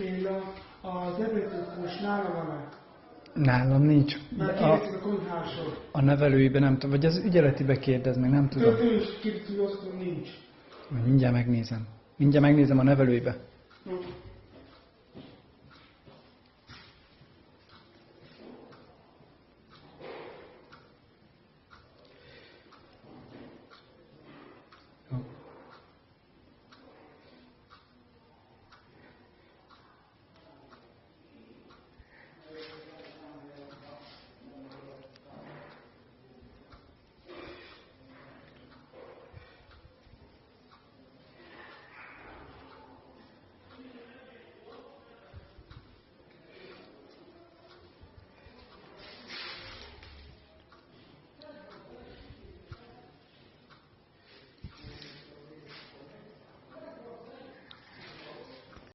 Béla, az ebrőkókos nála van-e? Nálam nincs. Már kérdezik a konyhásról. A nevelőiben nem tudom, vagy az ügyeletibe kérdez meg, nem tudom. Ő is kérdezik, hogy azt mondom, nincs. Mindjárt megnézem. Mindjárt megnézem a nevelőibe. Jó.